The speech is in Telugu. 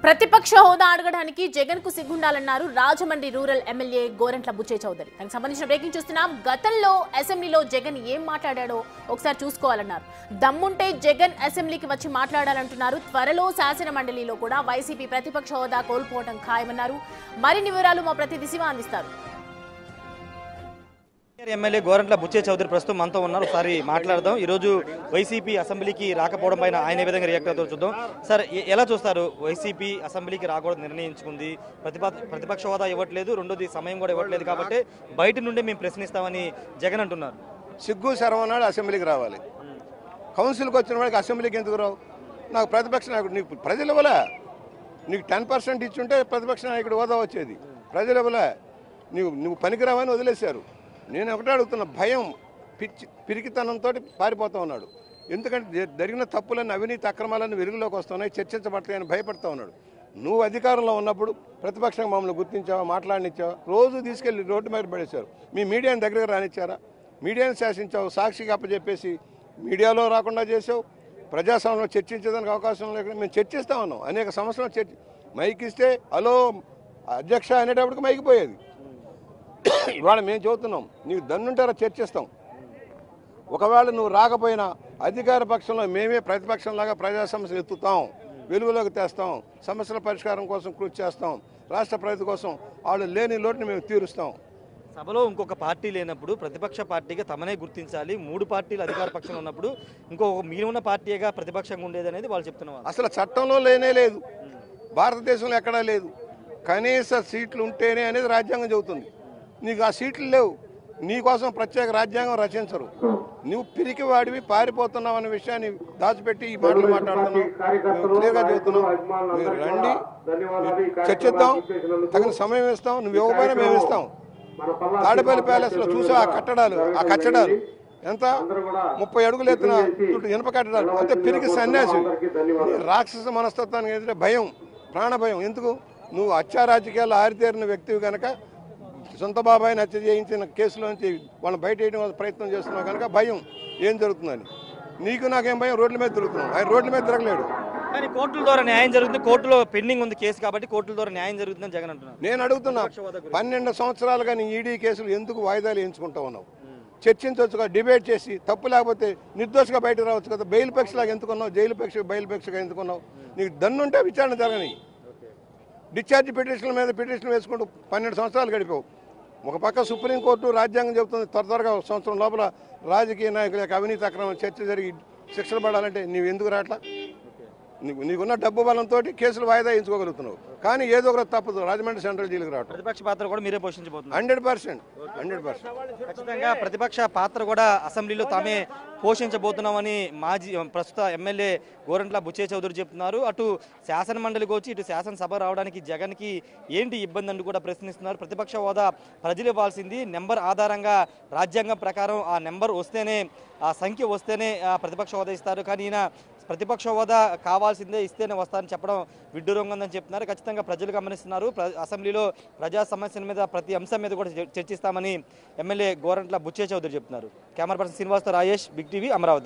ప్రతిపక్ష హోదా అడగడానికి జగన్ కు సిగ్గుండాలన్నారు రాజమండ్రి రూరల్ ఎమ్మెల్యే గోరంట్ల బుచ్చే చౌదరి. దానికి సంబంధించిన బ్రేకింగ్ చూస్తున్నాం. గతంలో అసెంబ్లీలో జగన్ ఏం మాట్లాడాడో ఒకసారి చూసుకోవాలన్నారు. దమ్ముంటే జగన్ అసెంబ్లీకి వచ్చి మాట్లాడాలంటున్నారు. త్వరలో శాసన మండలిలో కూడా వైసీపీ ప్రతిపక్ష హోదా కోల్పోవడం ఖాయమన్నారు. మరిన్ని వివరాలు మా ప్రతినిధి శివ అందిస్తారు. ఎమ్మెల్యే గోరంట్ల బుచ్చే చౌదరి ప్రస్తుతం మనతో ఉన్నారు. ఒకసారి మాట్లాడదాం. ఈరోజు వైసీపీ అసెంబ్లీకి రాకపోవడం పైన ఆయన ఏ విధంగా రియాక్ట్ అవుతారో చూద్దాం. సార్, ఎలా చూస్తారు? వైసీపీ అసెంబ్లీకి రాకూడదు నిర్ణయించుకుంది, ప్రతిపక్ష హోదా ఇవ్వట్లేదు, రెండోది సమయం కూడా ఇవ్వట్లేదు, కాబట్టి బయట నుండి మేము ప్రశ్నిస్తామని జగన్ అంటున్నారు. సిగ్గు శరవనాడు అసెంబ్లీకి రావాలి. కౌన్సిల్కి వచ్చిన వాడికి అసెంబ్లీకి ఎందుకు రావు? నాకు ప్రతిపక్ష నాయకుడు నీకు ప్రజలు ఇవ్వలే. నీకు 10% ఇచ్చుంటే ప్రతిపక్ష నాయకుడు హోదా వచ్చేది. ప్రజలు ఇవ్వలే. నువ్వు పనికిరావని వదిలేశారు. నేను ఒకటే అడుగుతున్నా, భయం పిరికితనంతో పారిపోతూ ఉన్నాడు. ఎందుకంటే జరిగిన తప్పులన్నీ, అవినీతి అక్రమాలన్నీ వెలుగులోకి వస్తున్నాయి, చర్చించబడతాయని భయపడుతూ ఉన్నాడు. నువ్వు అధికారంలో ఉన్నప్పుడు ప్రతిపక్షంగా మమ్మల్ని గుర్తించావా, మాట్లాడనిచ్చావా? రోజు తీసుకెళ్లి రోడ్డు మీద పడేశారు. మీ మీడియాని దగ్గరకు రానిచ్చారా? మీడియాని శాసించావు, సాక్షిగా అప్పచెప్పేసి మీడియాలో రాకుండా చేసావు. ప్రజాస్వామ్యంలో చర్చించేదానికి అవకాశం లేకుండా మేము చర్చిస్తా ఉన్నాం. అనేక సంవత్సరాలు మైక్ ఇస్తే హలో అధ్యక్ష అనేటప్పటికి మైకి పోయేది. ఇవాళ మేము చెబుతున్నాం, నీకు దన్నుంటారా చర్చిస్తాం. ఒకవేళ నువ్వు రాకపోయినా అధికార పక్షంలో మేమే ప్రతిపక్షంలాగా ప్రజా సమస్యలు ఎత్తుతాం, వెలుగులోకి తెస్తాం, సమస్యల పరిష్కారం కోసం కృషి చేస్తాం, రాష్ట్ర ప్రగతి కోసం వాళ్ళు లేని లోటుని మేము తీరుస్తాం. సభలో ఇంకొక పార్టీ లేనప్పుడు ప్రతిపక్ష పార్టీగా తమనే గుర్తించాలి. 3 పార్టీలు అధికార పక్షంలో ఉన్నప్పుడు మీరు ఉన్న పార్టీగా ప్రతిపక్షంగా ఉండేది అనేది వాళ్ళు చెప్తున్నారు. అసలు చట్టంలో లేనే లేదు, భారతదేశంలో ఎక్కడా లేదు. కనీస సీట్లు ఉంటేనే అనేది రాజ్యాంగం చెబుతుంది. నీకు ఆ సీట్లు లేవు. నీకోసం ప్రత్యేక రాజ్యాంగం రచించరు. నువ్వు పిరికి వాడివి, పారిపోతున్నావు అనే విషయాన్ని దాచిపెట్టి ఈ మాటలు మాట్లాడుతున్నావు. క్లియర్గా చెబుతున్నావు, మీరు రండి, చర్చిద్దాం, తగిన సమయం ఇస్తాం. నువ్వు ఇవ్వకపోయినా మేము ఇస్తాం. తాడేపల్లి ప్యాలెస్ లో చూసా ఆ కట్టడాలు ఎంత 30 అడుగులు ఎత్తున ఇనుప కట్టడాలు. అంటే పిరికి సన్యాసి. రాక్షస మనస్తత్వానికి ఎదురే భయం, ప్రాణ భయం. ఎందుకు? నువ్వు హత్యా రాజకీయాల్లో ఆరితేరిన వ్యక్తివి కనుక, సొంత బాబాయిని హత్య చేయించిన కేసులోంచి వాళ్ళని బయట వేయడం ప్రయత్నం చేస్తున్నావు కనుక భయం ఏం జరుగుతుందని. నీకు నాకేం భయం? రోడ్ల మీద తిరుగుతున్నావు. ఆయన రోడ్ల మీద తిరగలేడు. కానీ కోర్టుల ద్వారా న్యాయం జరుగుతుంది. కోర్టులో పెండింగ్ ఉంది కేసు, కాబట్టి కోర్టుల ద్వారా న్యాయం జరుగుతుందని జగన్ అంటున్నారు. నేను అడుగుతున్నా, 12 సంవత్సరాలుగా నీ ఈడీ కేసులు ఎందుకు వాయిదాలు ఎంచుకుంటా ఉన్నావు? చర్చించవచ్చుగా, డిబేట్ చేసి, తప్పు లేకపోతే నిర్దోషిగా బయటకు రావచ్చు కదా. బెయిల్ పక్షలాగా ఎందుకున్నావు? జైలు పక్ష బెయిల్ పక్షగా ఎందుకున్నావు? నీకు దన్నుంటే విచారణ జరగని. డిశ్చార్జ్ పిటిషన్ల మీద పిటిషన్లు వేసుకుంటూ 12 సంవత్సరాలు గడిపావు. ఒక పక్క సుప్రీంకోర్టు రాజ్యాంగం చెబుతుంది త్వరగా సంవత్సరం లోపల రాజకీయ నాయకుల యొక్క అవినీతి అక్రమం చర్చ జరిగి శిక్షలు పడాలంటే నీవు ఎందుకు రాట్లా? నీకున్న డబ్బు బలంతో కేసులు వాయిదా ఎంచుకోగలుగుతున్నావు. కానీ ఏదో ఒకటి తప్పదు, రాజమండ్రి సెంట్రల్ జైలుకి రావడం. ప్రతిపక్ష పాత్ర కూడా మీరే పోషించబోతున్నారు. 100%. ఖచ్చితంగా ప్రతిపక్ష పాత్ర కూడా అసెంబ్లీలో తామే పోషించబోతున్నామని ప్రస్తుత ఎమ్మెల్యే గోరంట్ల బుచ్చే చౌదరి చెప్తున్నారు. అటు శాసన మండలికి వచ్చి ఇటు శాసనసభ రావడానికి జగన్కి ఏంటి ఇబ్బంది అని కూడా ప్రశ్నిస్తున్నారు. ప్రతిపక్ష హోదా ప్రజలు ఇవ్వాల్సింది, నెంబర్ ఆధారంగా రాజ్యాంగం ప్రకారం ఆ నెంబర్ వస్తేనే, ఆ సంఖ్య వస్తేనే ప్రతిపక్ష హోదా ఇస్తారు. కానీ ఈయన ప్రతిపక్ష హోదా కావాల్సిందే, ఇస్తేనే వస్తారని చెప్పడం విడ్డూరంగా ఉందని చెప్తున్నారు. ఖచ్చితంగా ప్రజలు గమనిస్తున్నారు. అసెంబ్లీలో ప్రజా సమస్యల మీద, ప్రతి అంశం మీద కూడా చర్చిస్తామని ఎమ్మెల్యే గోరంట్ల బుచ్చే చౌదరి చెప్తున్నారు. కెమెరా పర్సన్ శ్రీనివాస్తో రాజేష్, బిగ్ టీవీ, అమరావతి.